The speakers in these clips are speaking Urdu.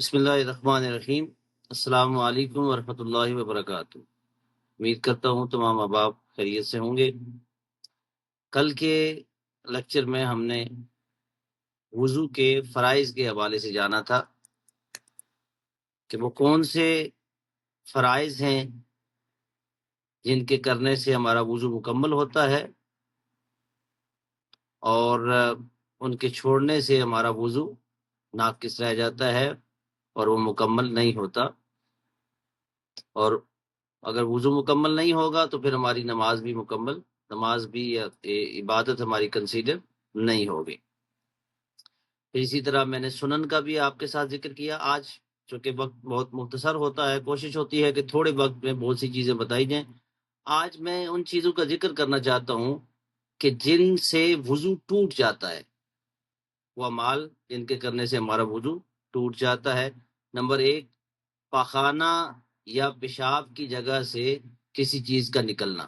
بسم اللہ الرحمن الرحیم۔ السلام علیکم ورحمۃ اللہ وبرکاتہ۔ امید کرتا ہوں تمام احباب خیریت سے ہوں گے۔ کل کے لیکچر میں ہم نے وضو کے فرائض کے حوالے سے جانا تھا کہ وہ کون سے فرائض ہیں جن کے کرنے سے ہمارا وضو مکمل ہوتا ہے اور ان کے چھوڑنے سے ہمارا وضو ناقص رہ جاتا ہے اور وہ مکمل نہیں ہوتا، اور اگر وضو مکمل نہیں ہوگا تو پھر ہماری نماز بھی یا عبادت ہماری کنسیڈر نہیں ہوگی۔ پھر اسی طرح میں نے سنن کا بھی آپ کے ساتھ ذکر کیا۔ آج چونکہ وقت بہت مختصر ہوتا ہے، کوشش ہوتی ہے کہ تھوڑے وقت میں بہت سی چیزیں بتائی جائیں۔ آج میں ان چیزوں کا ذکر کرنا چاہتا ہوں کہ جن سے وضو ٹوٹ جاتا ہے، وہ اعمال جن کے کرنے سے ہمارا وضو ٹوٹ جاتا ہے۔ نمبر 1، پاخانہ یا پیشاب کی جگہ سے کسی چیز کا نکلنا،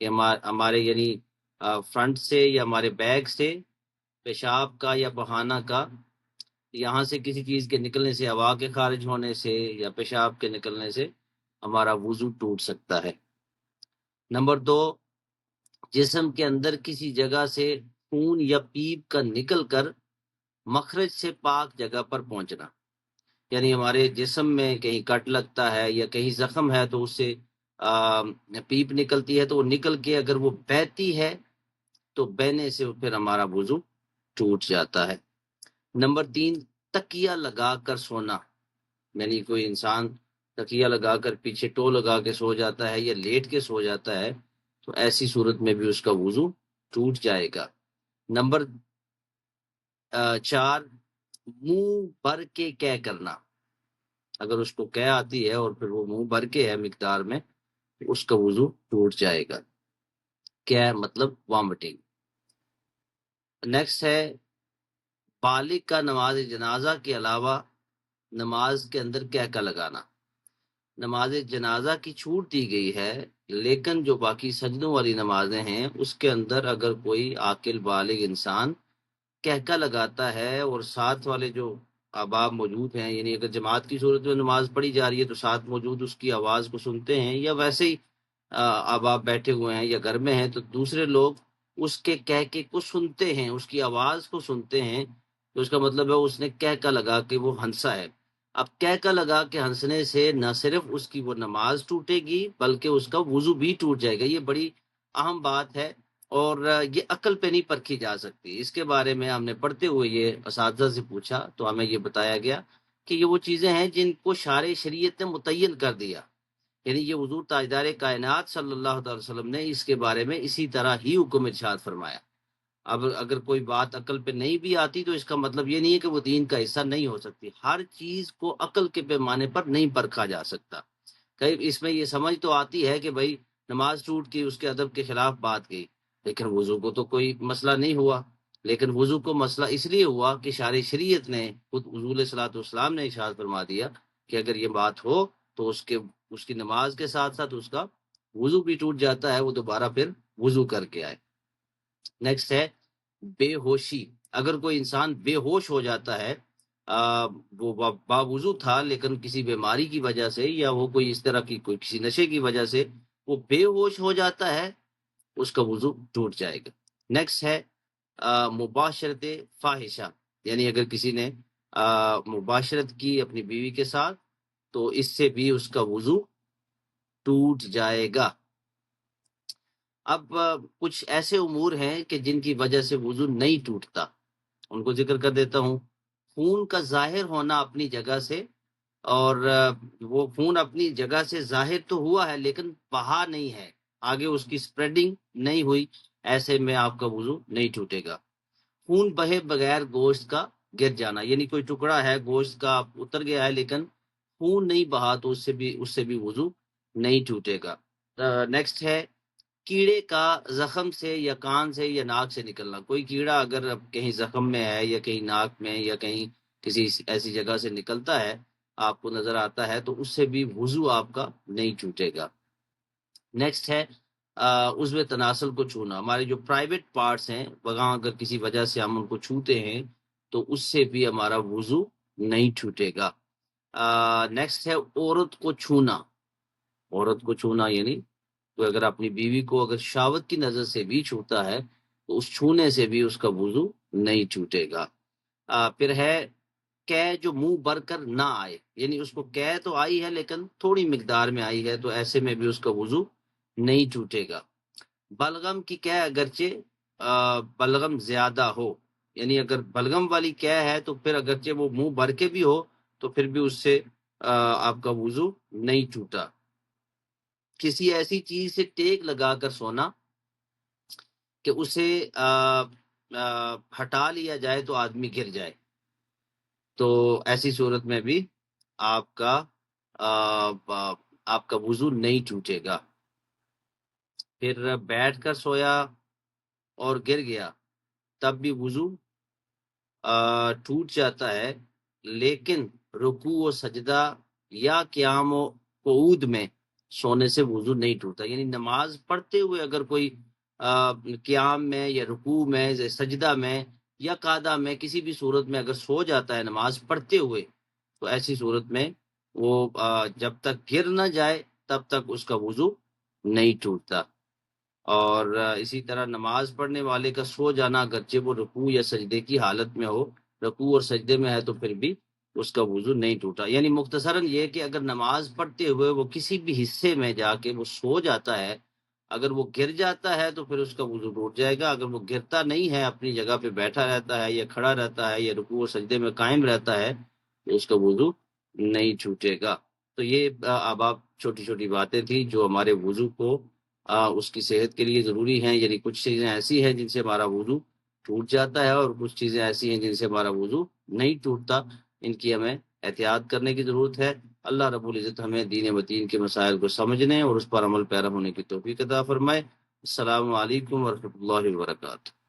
کہ ہمارے یعنی فرنٹ سے یا ہمارے بیک سے پیشاب کا یا پخانہ کا، یہاں سے کسی چیز کے نکلنے سے، ہوا کے خارج ہونے سے یا پیشاب کے نکلنے سے ہمارا وضو ٹوٹ سکتا ہے۔ نمبر 2، جسم کے اندر کسی جگہ سے خون یا پیپ کا نکل کر مخرج سے پاک جگہ پر پہنچنا، یعنی ہمارے جسم میں کہیں کٹ لگتا ہے یا کہیں زخم ہے تو اس سے پیپ نکلتی ہے، تو وہ نکل کے اگر وہ بہتی ہے تو بہنے سے پھر ہمارا وضو ٹوٹ جاتا ہے۔ نمبر 3، تکیہ لگا کر سونا، یعنی کوئی انسان تکیہ لگا کر پیچھے ٹو لگا کے سو جاتا ہے یا لیٹ کے سو جاتا ہے تو ایسی صورت میں بھی اس کا وضو ٹوٹ جائے گا۔ نمبر 4، منہ بھر کے کہہ کرنا، اگر اس کو کہہ آتی ہے اور پھر وہ منہ بھر کے ہے مقدار میں تو اس کا وضو ٹوٹ جائے گا۔ کیا مطلب؟ وامٹنگ۔ نیکسٹ ہے بالغ کا نماز جنازہ کے علاوہ نماز کے اندر کہکا لگانا۔ نماز جنازہ کی چھوٹ دی گئی ہے، لیکن جو باقی سجدوں والی نمازیں ہیں اس کے اندر اگر کوئی عاقل بالغ انسان کہکا لگاتا ہے اور ساتھ والے جو احباب موجود ہیں، یعنی اگر جماعت کی صورت میں نماز پڑھی جا رہی ہے تو ساتھ موجود اس کی آواز کو سنتے ہیں، یا ویسے ہی احباب بیٹھے ہوئے ہیں یا گھر میں ہیں تو دوسرے لوگ اس کے کہکے کو سنتے ہیں، اس کی آواز کو سنتے ہیں، تو اس کا مطلب ہے اس نے کہکا لگا کے وہ ہنسا ہے۔ اب کہکا لگا کے ہنسنے سے نہ صرف اس کی وہ نماز ٹوٹے گی بلکہ اس کا وضو بھی ٹوٹ جائے گا۔ یہ بڑی اہم بات ہے اور یہ عقل پہ نہیں پرکھی جا سکتی۔ اس کے بارے میں ہم نے پڑھتے ہوئے یہ اساتذہ سے پوچھا تو ہمیں یہ بتایا گیا کہ یہ وہ چیزیں ہیں جن کو شارع شریعت نے متعین کر دیا، یعنی یہ حضور تاجدار کائنات صلی اللہ تعالی وسلم نے اس کے بارے میں اسی طرح ہی حکم ارشاد فرمایا۔ اب اگر کوئی بات عقل پہ نہیں بھی آتی تو اس کا مطلب یہ نہیں ہے کہ وہ دین کا حصہ نہیں ہو سکتی۔ ہر چیز کو عقل کے پیمانے پر نہیں پرکھا جا سکتا۔ کئی اس میں یہ سمجھ تو آتی ہے کہ بھائی نماز ٹوٹ کی، اس کے ادب کے خلاف بات گئی، لیکن وضو کو تو کوئی مسئلہ نہیں ہوا۔ لیکن وضو کو مسئلہ اس لیے ہوا کہ شارع شریعت نے خود حضور علیہ الصلوۃ والسلام نے ارشاد فرما دیا کہ اگر یہ بات ہو تو اس کی نماز کے ساتھ ساتھ اس کا وضو بھی ٹوٹ جاتا ہے، وہ دوبارہ پھر وضو کر کے آئے۔ نیکسٹ ہے بے ہوشی۔ اگر کوئی انسان بے ہوش ہو جاتا ہے، وہ باوضو تھا لیکن کسی بیماری کی وجہ سے یا وہ کوئی اس طرح کی کوئی کسی نشے کی وجہ سے وہ بے ہوش ہو جاتا ہے، اس کا وضو ٹوٹ جائے گا۔ نیکسٹ ہے مباشرت فاحشہ، یعنی اگر کسی نے مباشرت کی اپنی بیوی کے ساتھ تو اس سے بھی اس کا وضو ٹوٹ جائے گا۔ اب کچھ ایسے امور ہیں کہ جن کی وجہ سے وضو نہیں ٹوٹتا، ان کو ذکر کر دیتا ہوں۔ خون کا ظاہر ہونا اپنی جگہ سے، اور وہ خون اپنی جگہ سے ظاہر تو ہوا ہے لیکن بہا نہیں ہے، آگے اس کی سپریڈنگ نہیں ہوئی، ایسے میں آپ کا وضو نہیں ٹوٹے گا۔ خون بہے بغیر گوشت کا گر جانا، یعنی کوئی ٹکڑا ہے گوشت کا اتر گیا ہے لیکن خون نہیں بہا تو اس سے بھی وضو نہیں ٹوٹے گا۔ نیکسٹ ہے کیڑے کا زخم سے یا کان سے یا ناک سے نکلنا۔ کوئی کیڑا اگر کہیں زخم میں ہے یا کہیں ناک میں یا کہیں کسی ایسی جگہ سے نکلتا ہے، آپ کو نظر آتا ہے، تو اس سے بھی وضو آپ کا نہیں ٹوٹے گا۔ نیکسٹ ہے عضو تناسل کو چھونا۔ ہمارے جو پرائیویٹ پارٹس ہیں وہاں اگر کسی وجہ سے ہم ان کو چھوتے ہیں تو اس سے بھی ہمارا وضو نہیں چھوٹے گا۔ نیکسٹ ہے عورت کو چھونا۔ عورت کو چھونا یعنی تو اگر اپنی بیوی کو اگر شہوت کی نظر سے بھی چھوتا ہے تو اس چھونے سے بھی اس کا وضو نہیں چھوٹے گا۔ پھر ہے کہ جو منہ بھر کر نہ آئے، یعنی اس کو کہ تو آئی ہے لیکن تھوڑی مقدار میں آئی ہے، تو ایسے میں بھی اس کا وضو نہیں چھوٹے گا۔ بلغم کی کہ اگرچہ بلغم زیادہ ہو، یعنی اگر بلغم والی کہ ہے تو پھر اگرچہ وہ منہ بھر کے بھی ہو تو پھر بھی اس سے آپ کا وضو نہیں چھوٹا۔ کسی ایسی چیز سے ٹیک لگا کر سونا کہ اسے ہٹا لیا جائے تو آدمی گر جائے، تو ایسی صورت میں بھی آپ کا وضو نہیں ٹوٹے گا۔ پھر بیٹھ کر سویا اور گر گیا تب بھی وضو ٹوٹ جاتا ہے، لیکن رکوع و سجدہ یا قیام و قعود میں سونے سے وضو نہیں ٹوٹتا۔ یعنی نماز پڑھتے ہوئے اگر کوئی قیام میں یا رکوع میں یا سجدہ میں یا قعدہ میں کسی بھی صورت میں اگر سو جاتا ہے نماز پڑھتے ہوئے، تو ایسی صورت میں وہ جب تک گر نہ جائے تب تک اس کا وضو نہیں ٹوٹتا۔ اور اسی طرح نماز پڑھنے والے کا سو جانا اگرچہ وہ رکوع یا سجدے کی حالت میں ہو، رکوع اور سجدے میں ہے تو پھر بھی اس کا وضو نہیں ٹوٹا۔ یعنی مختصراً یہ کہ اگر نماز پڑھتے ہوئے وہ کسی بھی حصے میں جا کے وہ سو جاتا ہے، اگر وہ گر جاتا ہے تو پھر اس کا وضو ٹوٹ جائے گا۔ اگر وہ گرتا نہیں ہے، اپنی جگہ پہ بیٹھا رہتا ہے یا کھڑا رہتا ہے یا رکوع اور سجدے میں قائم رہتا ہے تو اس کا وضو نہیں چھوٹے گا۔ تو یہ اب آپ چھوٹی چھوٹی باتیں تھیں جو ہمارے وضو کو اس کی صحت کے لیے ضروری ہیں۔ یعنی کچھ چیزیں ایسی ہیں جن سے ہمارا وضو ٹوٹ جاتا ہے اور کچھ چیزیں ایسی ہیں جن سے ہمارا وضو نہیں ٹوٹتا، ان کی ہمیں احتیاط کرنے کی ضرورت ہے۔ اللہ رب العزت ہمیں دین و دین کے مسائل کو سمجھنے اور اس پر عمل پیرا ہونے کی توفیق عطا فرمائے۔ السلام علیکم ورحمۃ اللہ وبرکاتہ۔